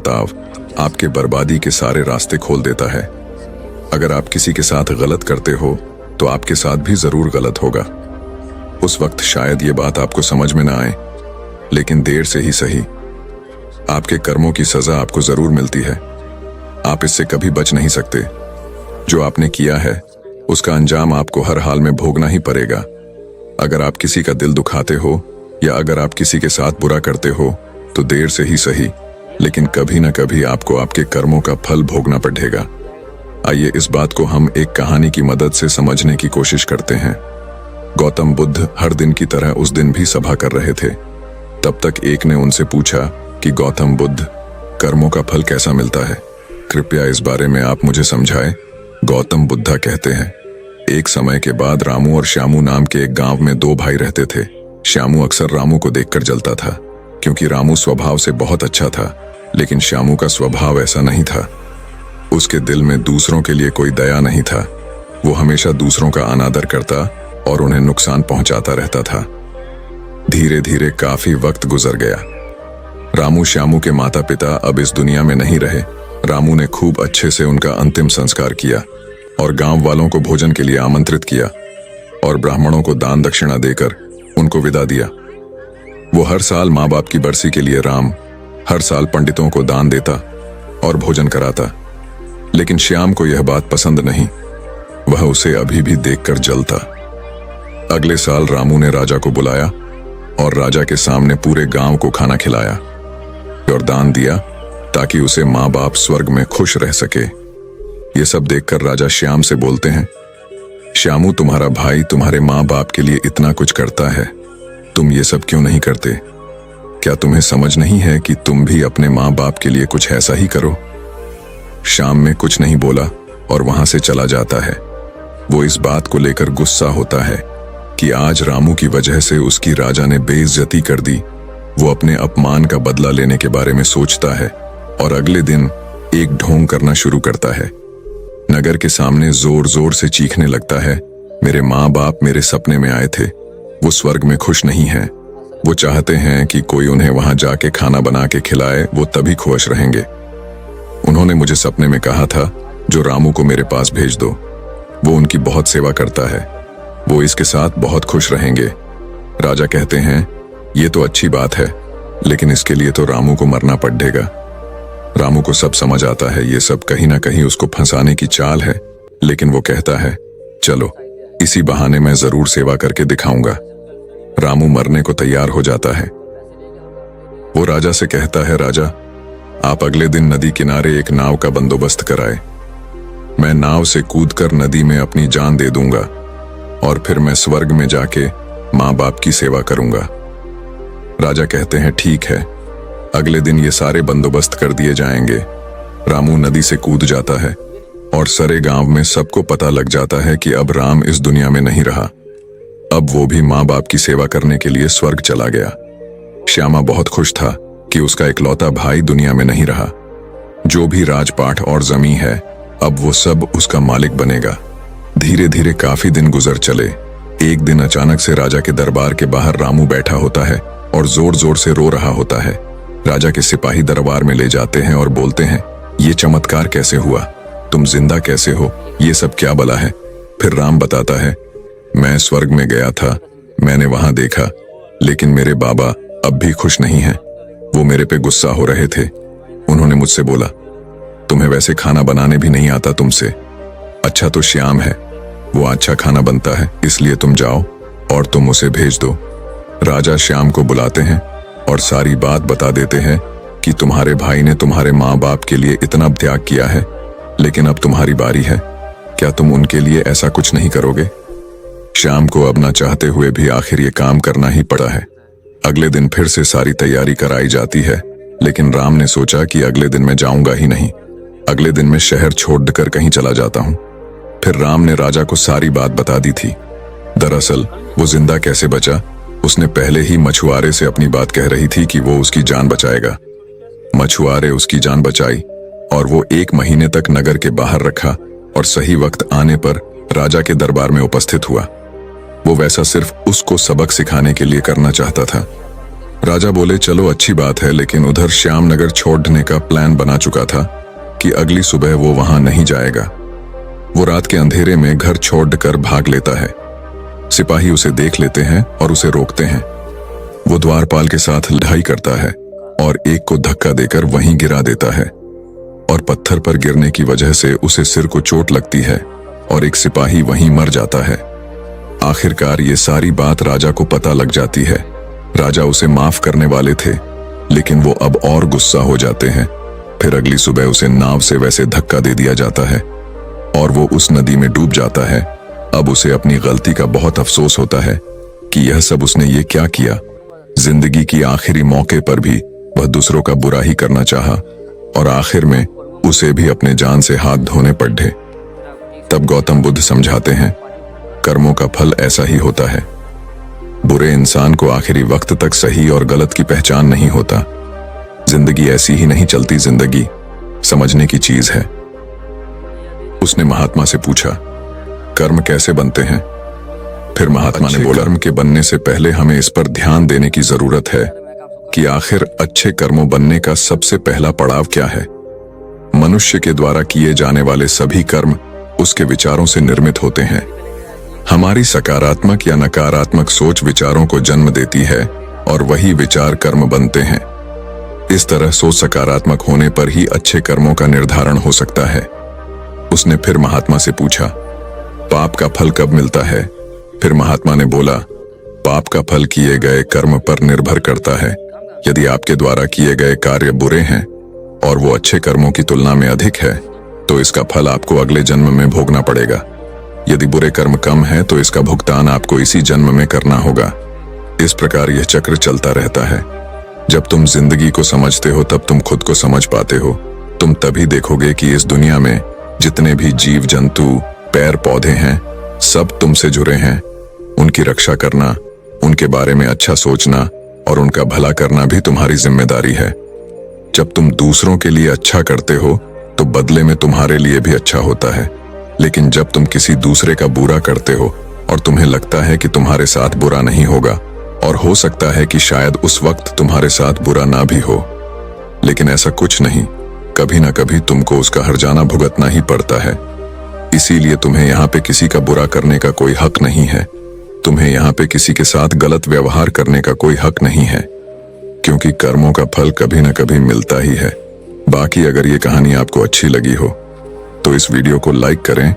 बर्ताव आपके बर्बादी के सारे रास्ते खोल देता है। अगर आप किसी के साथ गलत करते हो तो आपके साथ भी जरूर गलत होगा। उस वक्त शायद ये बात आपको समझ में ना आए, लेकिन देर से ही सही आपके कर्मों की सजा आपको जरूर मिलती है। आप इससे कभी बच नहीं सकते। जो आपने किया है उसका अंजाम आपको हर हाल में भोगना ही पड़ेगा। अगर आप किसी का दिल दुखाते हो या अगर आप किसी के साथ बुरा करते हो तो देर से ही सही, लेकिन कभी ना कभी आपको आपके कर्मों का फल भोगना पड़ेगा। आइए इस बात को हम एक कहानी की मदद से समझने की कोशिश करते हैं। गौतम बुद्ध हर दिन की तरह उस दिन भी सभा कर रहे थे। तब तक एक ने उनसे पूछा कि गौतम बुद्ध, कर्मों का फल कैसा मिलता है? कृपया इस बारे में आप मुझे समझाएं। गौतम बुद्धा कहते हैं, एक समय के बाद रामू और श्यामू नाम के एक गांव में दो भाई रहते थे। श्यामू अक्सर रामू को देखकर जलता था, क्योंकि रामू स्वभाव से बहुत अच्छा था, लेकिन श्यामू का स्वभाव ऐसा नहीं था। उसके दिल में दूसरों के लिए कोई दया नहीं था। वो हमेशा दूसरों का अनादर करता और उन्हें नुकसान पहुंचाता रहता था। धीरे धीरे काफी वक्त गुजर गया। रामू श्यामू के माता पिता अब इस दुनिया में नहीं रहे। रामू ने खूब अच्छे से उनका अंतिम संस्कार किया और गांव वालों को भोजन के लिए आमंत्रित किया और ब्राह्मणों को दान दक्षिणा देकर उनको विदा दिया। वो हर साल माँ बाप की बरसी के लिए राम हर साल पंडितों को दान देता और भोजन कराता, लेकिन श्याम को यह बात पसंद नहीं। वह उसे अभी भी देखकर जलता। अगले साल रामू ने राजा को बुलाया और राजा के सामने पूरे गांव को खाना खिलाया और दान दिया ताकि उसे माँ बाप स्वर्ग में खुश रह सके। ये सब देखकर राजा श्याम से बोलते हैं, श्यामू, तुम्हारा भाई तुम्हारे माँ बाप के लिए इतना कुछ करता है, तुम ये सब क्यों नहीं करते? क्या तुम्हें समझ नहीं है कि तुम भी अपने माँ बाप के लिए कुछ ऐसा ही करो? श्याम में कुछ नहीं बोला और वहां से चला जाता है। वो इस बात को लेकर गुस्सा होता है कि आज रामू की वजह से उसकी राजा ने बेइज्जती कर दी। वो अपने अपमान का बदला लेने के बारे में सोचता है और अगले दिन एक ढोंग करना शुरू करता है। नगर के सामने जोर जोर से चीखने लगता है, मेरे माँ बाप मेरे सपने में आए थे, वो स्वर्ग में खुश नहीं हैं। वो चाहते हैं कि कोई उन्हें वहां जाके खाना बना के खिलाए, वो तभी खुश रहेंगे। उन्होंने मुझे सपने में कहा था जो रामू को मेरे पास भेज दो, वो उनकी बहुत सेवा करता है, वो इसके साथ बहुत खुश रहेंगे। राजा कहते हैं, ये तो अच्छी बात है, लेकिन इसके लिए तो रामू को मरना पड़ेगा। रामू को सब समझ आता है ये सब कहीं ना कहीं उसको फंसाने की चाल है, लेकिन वो कहता है, चलो इसी बहाने मैं जरूर सेवा करके दिखाऊंगा। रामू मरने को तैयार हो जाता है। वो राजा से कहता है, राजा, आप अगले दिन नदी किनारे एक नाव का बंदोबस्त कराए। मैं नाव से कूदकर नदी में अपनी जान दे दूंगा और फिर मैं स्वर्ग में जाके माँ बाप की सेवा करूंगा। राजा कहते हैं, ठीक है, अगले दिन ये सारे बंदोबस्त कर दिए जाएंगे। रामू नदी से कूद जाता है और सारे गांव में सबको पता लग जाता है कि अब राम इस दुनिया में नहीं रहा। अब वो भी माँ बाप की सेवा करने के लिए स्वर्ग चला गया। श्यामा बहुत खुश था कि उसका इकलौता भाई दुनिया में नहीं रहा। जो भी राजपाट और जमीन है, अब वो सब उसका मालिक बनेगा। धीरे धीरे काफी दिन गुजर चले। एक दिन अचानक से राजा के दरबार के बाहर रामू बैठा होता है और जोर जोर से रो रहा होता है। राजा के सिपाही दरबार में ले जाते हैं और बोलते हैं, ये चमत्कार कैसे हुआ? तुम जिंदा कैसे हो? ये सब क्या बला है? फिर राम बताता है, मैं स्वर्ग में गया था, मैंने वहां देखा, लेकिन मेरे बाबा अब भी खुश नहीं हैं। वो मेरे पे गुस्सा हो रहे थे। उन्होंने मुझसे बोला, तुम्हें वैसे खाना बनाने भी नहीं आता तुमसे। अच्छा तो श्याम है, वो अच्छा खाना बनता है, इसलिए तुम जाओ और तुम उसे भेज दो। राजा श्याम को बुलाते हैं और सारी बात बता देते हैं कि तुम्हारे भाई ने तुम्हारे माँ बाप के लिए इतना त्याग किया है, लेकिन अब तुम्हारी बारी है। क्या तुम उनके लिए ऐसा कुछ नहीं करोगे? श्याम को अब ना चाहते हुए भी आखिर ये काम करना ही पड़ा है। अगले दिन फिर से सारी तैयारी कराई जाती है, लेकिन राम ने सोचा कि अगले दिन मैं जाऊंगा ही नहीं, अगले दिन मैं शहर छोड़कर कहीं चला जाता हूं। फिर राम ने राजा को सारी बात बता दी थी। दरअसल वो जिंदा कैसे बचा, उसने पहले ही मछुआरे से अपनी बात कह रही थी कि वो उसकी जान बचाएगा। मछुआरे उसकी जान बचाई और वो 1 महीने तक नगर के बाहर रखा और सही वक्त आने पर राजा के दरबार में उपस्थित हुआ। वो वैसा सिर्फ उसको सबक सिखाने के लिए करना चाहता था। राजा बोले चलो अच्छी बात है, लेकिन उधर श्यामनगर छोड़ने का प्लान बना चुका था कि अगली सुबह वो वहां नहीं जाएगा। वो रात के अंधेरे में घर छोड़कर भाग लेता है। सिपाही उसे देख लेते हैं और उसे रोकते हैं। वो द्वारपाल के साथ लड़ाई करता है और एक को धक्का देकर वहीं गिरा देता है और पत्थर पर गिरने की वजह से उसे सिर को चोट लगती है और एक सिपाही वहीं मर जाता है। आखिरकार ये सारी बात राजा को पता लग जाती है। राजा उसे माफ करने वाले थे, लेकिन वो अब और गुस्सा हो जाते हैं। फिर अगली सुबह उसे नाव से वैसे धक्का दे दिया जाता है और वो उस नदी में डूब जाता है। अब उसे अपनी गलती का बहुत अफसोस होता है कि यह सब उसने ये क्या किया। जिंदगी की आखिरी मौके पर भी वह दूसरों का बुरा ही करना चाहा और आखिर में उसे भी अपने जान से हाथ धोने पड़े। तब गौतम बुद्ध समझाते हैं, कर्मों का फल ऐसा ही होता है। बुरे इंसान को आखिरी वक्त तक सही और गलत की पहचान नहीं होता। जिंदगी ऐसी ही नहीं चलती, जिंदगी समझने की चीज है। उसने महात्मा से पूछा, कर्म कैसे बनते हैं? फिर महात्मा ने बोला, कर्म के बनने से पहले हमें इस पर ध्यान देने की जरूरत है कि आखिर अच्छे कर्मों बनने का सबसे पहला पड़ाव क्या है। मनुष्य के द्वारा किए जाने वाले सभी कर्म उसके विचारों से निर्मित होते हैं। हमारी सकारात्मक या नकारात्मक सोच विचारों को जन्म देती है और वही विचार कर्म बनते हैं। इस तरह सोच सकारात्मक होने पर ही अच्छे कर्मों का निर्धारण हो सकता है। उसने फिर महात्मा से पूछा, पाप का फल कब मिलता है? फिर महात्मा ने बोला, पाप का फल किए गए कर्म पर निर्भर करता है। यदि आपके द्वारा किए गए कार्य बुरे हैं और वो अच्छे कर्मों की तुलना में अधिक है, तो इसका फल आपको अगले जन्म में भोगना पड़ेगा। यदि बुरे कर्म कम है तो इसका भुगतान आपको इसी जन्म में करना होगा। इस प्रकार यह चक्र चलता रहता है। जब तुम जिंदगी को समझते हो तब तुम खुद को समझ पाते हो। तुम तभी देखोगे कि इस दुनिया में जितने भी जीव जंतु, पेड़ पौधे हैं, सब तुमसे जुड़े हैं। उनकी रक्षा करना, उनके बारे में अच्छा सोचना और उनका भला करना भी तुम्हारी जिम्मेदारी है। जब तुम दूसरों के लिए अच्छा करते हो तो बदले में तुम्हारे लिए भी अच्छा होता है। लेकिन जब तुम किसी दूसरे का बुरा करते हो और तुम्हें लगता है कि तुम्हारे साथ बुरा नहीं होगा, और हो सकता है कि शायद उस वक्त तुम्हारे साथ बुरा ना भी हो, लेकिन ऐसा कुछ नहीं, कभी ना कभी तुमको उसका हर्जाना भुगतना ही पड़ता है। इसीलिए तुम्हें यहाँ पे किसी का बुरा करने का कोई हक नहीं है। तुम्हें यहाँ पे किसी के साथ गलत व्यवहार करने का कोई हक नहीं है, क्योंकि कर्मों का फल कभी ना कभी मिलता ही है। बाकी अगर ये कहानी आपको अच्छी लगी हो तो इस वीडियो को लाइक करें